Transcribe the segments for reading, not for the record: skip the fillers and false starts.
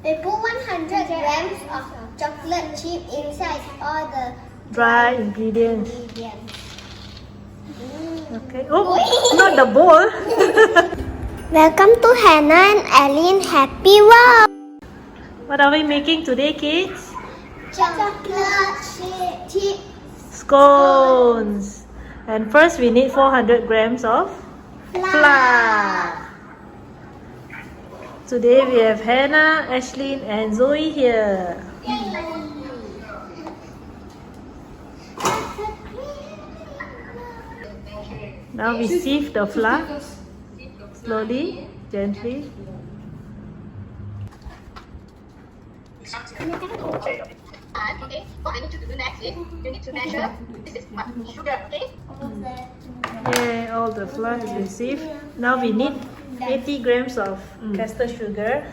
We put 100 grams of chocolate chip inside all the Dry ingredients. ingredients. Okay. Oh, not the bowl. Welcome to Hannah and Eileen Happy World. What are we making today, kids? Chocolate chip Scones. And first we need 400 grams of flour. Today we have Hannah, Ashlyn and Zoe here. Now we sieve the flour slowly, gently. Okay, what I need to do next is you need to measure this is what sugar, okay? Yeah, all the flour has been sieved. Now we need 80 grams of castor sugar.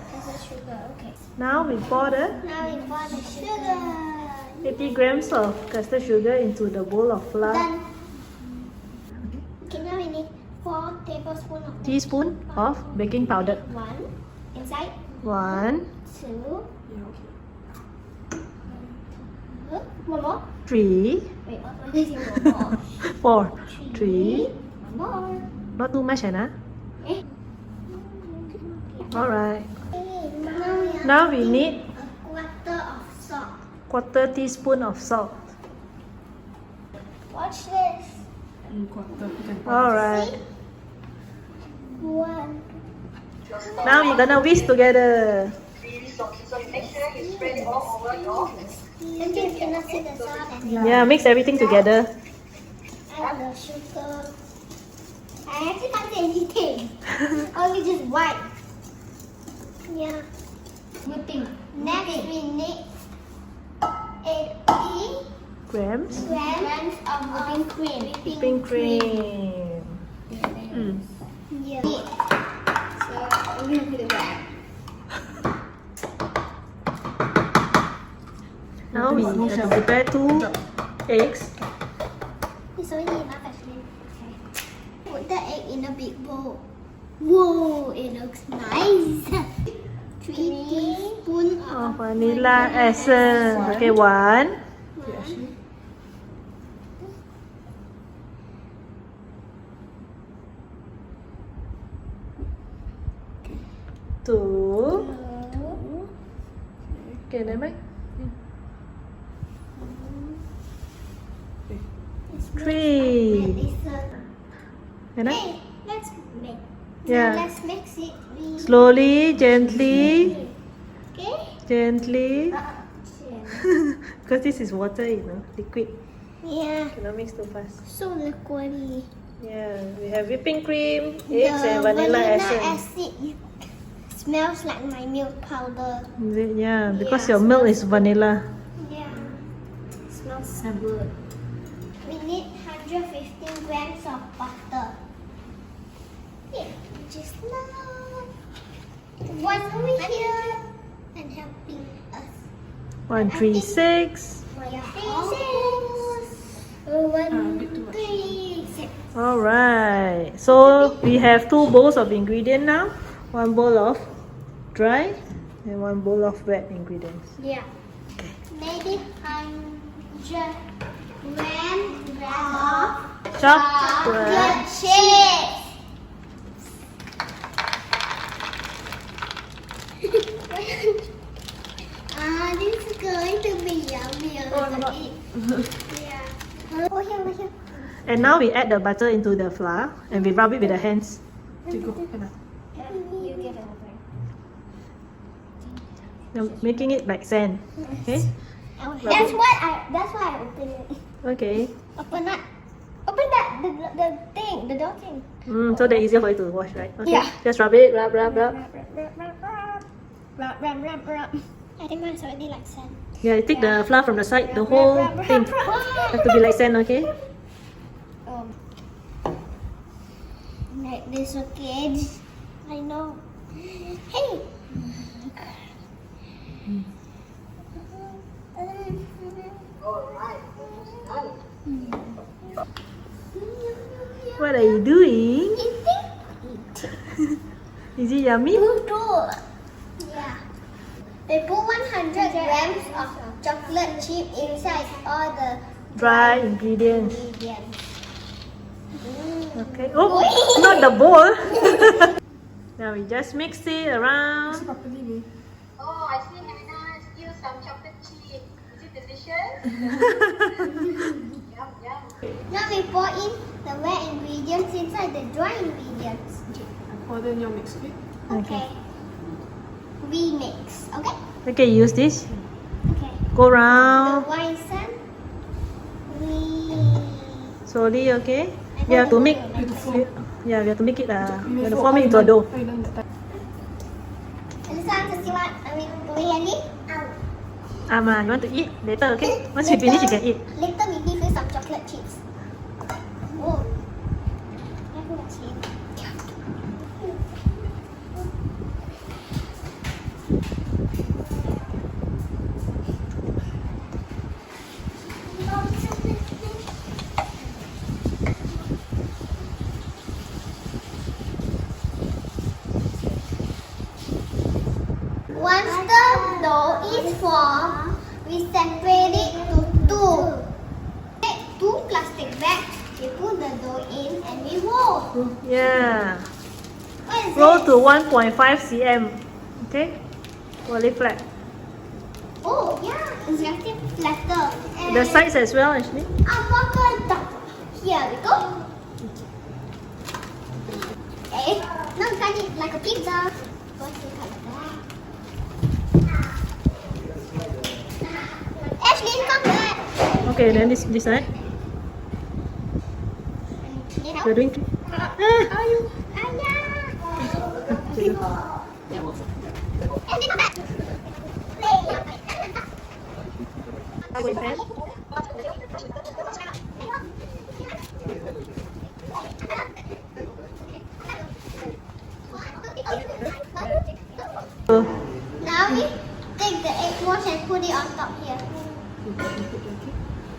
Okay. Now we pour the Now we pour the sugar. 80 grams of castor sugar into the bowl of flour. Done. Okay, now we need 4 tablespoons of Teaspoon of baking powder. 1 inside, 1, 2. One more. 3, Wait, what is one more? 4, 3. One more. Not too much, Hannah. Eh? Alright. Okay, Now we need a quarter of salt. quarter teaspoon of salt. Watch this. Alright. 1. Now we're gonna whisk together. So you make sure you spread it all over your And you cannot see the salt and Yeah, mix everything together. the sugar. I actually can't see anything. Only just white. Yeah. Whipping. Next we need 80 Grams. grams of whipping cream. Whipping cream. Yeah. So I'm gonna put it back. Now we have to prepare 2 eggs. It's already enough actually. Okay. Put the egg in a big bowl. Whoa, it looks nice. 3 teaspoons Oh, of vanilla essence. Okay, 1, 2. Okay, never mind. 3. Hannah? Hey, let's make. Yeah. Now let's mix it. Slowly, gently, Okay. gently. Because this is water, liquid. Yeah. Cannot mix too fast. So liquidy. Yeah, we have whipping cream, eggs, and vanilla essence. acid smells like my milk powder. Is it? Yeah, because Yeah, your milk is vanilla. Yeah. Smells so good. We need 115 grams of butter. Yeah, just now. One over here and helping us. 136. 136. Alright, so we have 2 bowls of ingredient now. 1 bowl of dry and 1 bowl of wet ingredients. Yeah. Maybe 100 grams of chocolate chips. This is going to be yummy. Yeah. Oh, here. And now we add the butter into the flour and we rub it with the hands. You give it over. Now, making it like sand. Okay? That's why I open it. Okay. Open that. Open that. The thing. The door thing. So that easier for you to wash, right? Okay. Yeah. Just rub it, rub. Rub. I think mine's already like sand. Yeah, you take the flour from the side, the whole thing have to be like sand, okay? Like this, okay? I know. Hey. What are you doing? Is it yummy? Yeah. They put 100 grams of chocolate chip inside all the Dry ingredients. ingredients. Okay. Oh, not the bowl. Now we just mix it around. Oh, I see Hannah still some chocolate chip. Is it delicious? Yum, yum. Now we pour in the wet ingredients inside the dry ingredients. Then you mix it. Okay. We mix. Okay? Okay, use this. Okay. Go The round wine sun. We. slowly. Okay. You have to make. Yeah, we have to make it. We have to form it into a dough. Elisa, you want? I mean, Andy? Ama, you want to eat later? Okay. Once you finish, you can eat. Later, we give you some chocolate chips. Oh. Once the dough is formed, we separate it to two. Take two plastic bags. We put the dough in and we roll. Yeah. What is Roll it? to 1.5 cm. Okay. Roll it flat. Oh, yeah. It's actually flatter. And The sides as well, actually. avocado. Here we go. Okay. Now cut it like a pizza. What's the color? Ashley, come back. Okay, then this side. You know? We're doing. Are you? Ashley, come back. Now we take the egg wash and put it on top here.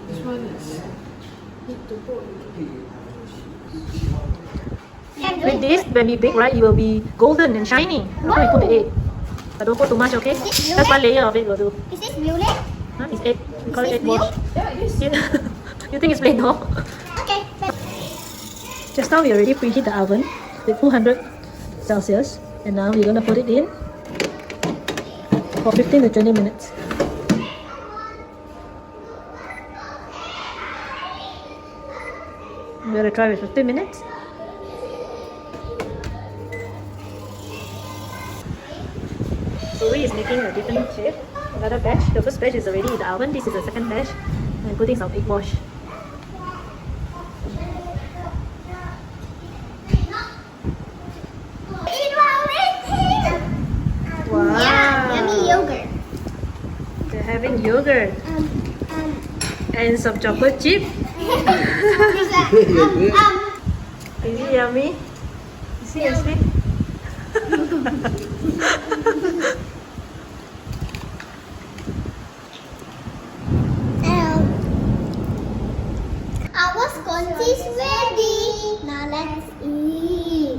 This one is need to put. And With this, when we bake, right, it will be golden and shiny after we put the egg. But don't put too much, okay? Just one layer of it will do. is this blue leg? Huh? It's egg. We call it egg Is this wash. Yeah, it is. You think it's plain, no? Okay. Just now we already preheat the oven with 200 Celsius, and now we're gonna put it in for 15 to 20 minutes. I'm gonna try with 15 minutes. Zoe is making a different shape. Another batch. The first batch is already in the oven. This is the second batch. I'm putting some egg wash. Wow. Yeah, yummy yogurt. They're having yogurt and some chocolate chip. Is it yummy? See, Ashley? Our scones is ready. Now let's eat.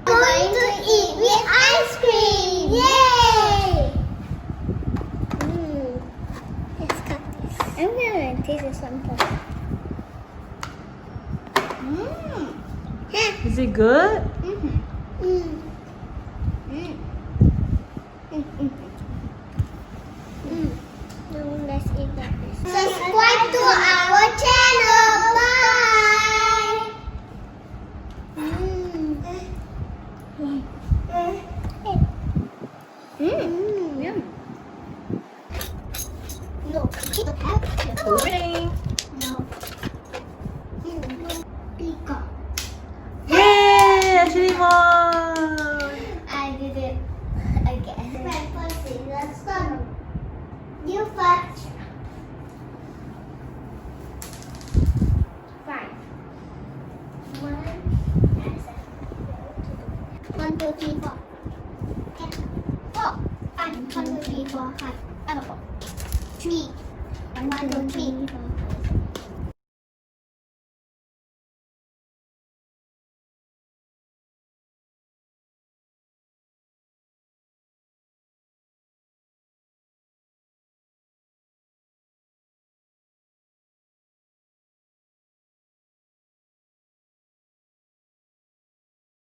We're going to eat with ice cream. Yay! Let's cut this. I'm gonna taste this one first. Is it good? Now let's eat that. Subscribe to our channel. Bye. Yum. No. Ring. No. Peacock. Yay! Ashley won! I did it again. You first. 5. 1, 2, 3, 4. 4. 5. 1, 2, 3, 4, 5. 3. 1, 2, 3, 4.